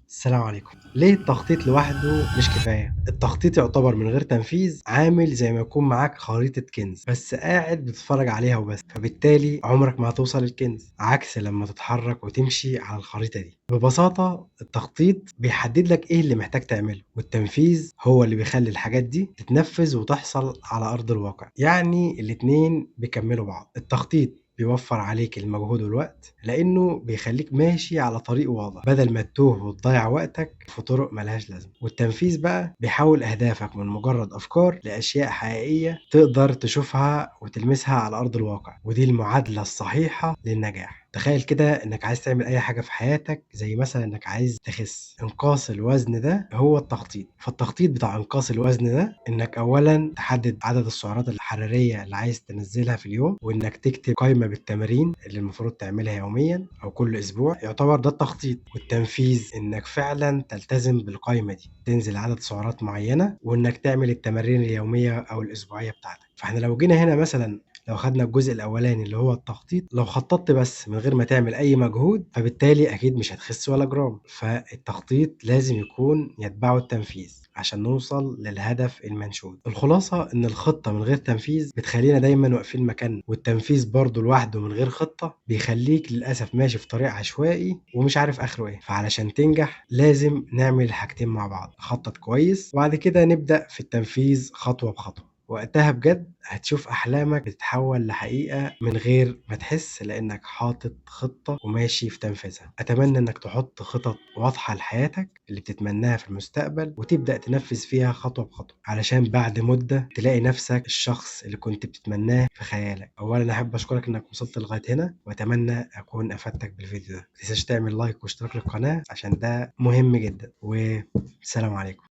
السلام عليكم. ليه التخطيط لوحده مش كفاية؟ التخطيط يعتبر من غير تنفيذ عامل زي ما يكون معاك خريطة كنز بس قاعد بتتفرج عليها وبس، فبالتالي عمرك ما هتوصل الكنز، عكس لما تتحرك وتمشي على الخريطة دي. ببساطة التخطيط بيحدد لك ايه اللي محتاج تعمله، والتنفيذ هو اللي بيخلي الحاجات دي تتنفذ وتحصل على أرض الواقع. يعني الاتنين بيكملوا بعض. التخطيط بيوفر عليك المجهود والوقت لأنه بيخليك ماشي على طريق واضح بدل ما تتوه وتضيع وقتك في طرق ملهاش لازمة. والتنفيذ بقى بيحول أهدافك من مجرد أفكار لأشياء حقيقية تقدر تشوفها وتلمسها على أرض الواقع، ودي المعادلة الصحيحة للنجاح. تخيل كده انك عايز تعمل اي حاجة في حياتك، زي مثلا انك عايز تخس. انقاص الوزن ده هو التخطيط. فالتخطيط بتاع انقاص الوزن ده انك اولا تحدد عدد السعرات الحرارية اللي عايز تنزلها في اليوم، وانك تكتب قائمة بالتمارين اللي المفروض تعملها يوميا او كل اسبوع. يعتبر ده التخطيط. والتنفيذ انك فعلا تلتزم بالقائمة دي، تنزل عدد سعرات معينة، وانك تعمل التمارين اليومية او الاسبوعية بتاعتك. فاحنا لو جينا هنا مثلا، لو خدنا الجزء الاولاني اللي هو التخطيط، لو خططت بس من غير ما تعمل اي مجهود فبالتالي اكيد مش هتخس ولا جرام. فالتخطيط لازم يكون يتبعه التنفيذ عشان نوصل للهدف المنشود. الخلاصة ان الخطة من غير تنفيذ بتخلينا دايما واقفين مكاننا، والتنفيذ برضو لوحده من غير خطة بيخليك للأسف ماشي في طريق عشوائي ومش عارف اخره ايه. فعلشان تنجح لازم نعمل الحاجتين مع بعض، نخطط كويس وبعد كده نبدأ في التنفيذ خطوة بخطوة. وقتها بجد هتشوف أحلامك بتتحول لحقيقة من غير ما تحس، لأنك حاطط خطة وماشي في تنفيذها. أتمنى إنك تحط خطط واضحة لحياتك اللي بتتمناها في المستقبل، وتبدأ تنفذ فيها خطوة بخطوة، علشان بعد مدة تلاقي نفسك الشخص اللي كنت بتتمناه في خيالك. أولا أحب أشكرك إنك وصلت لغاية هنا، وأتمنى أكون أفدتك بالفيديو ده. متنساش تعمل لايك واشتراك للقناة عشان ده مهم جدا، والسلام عليكم.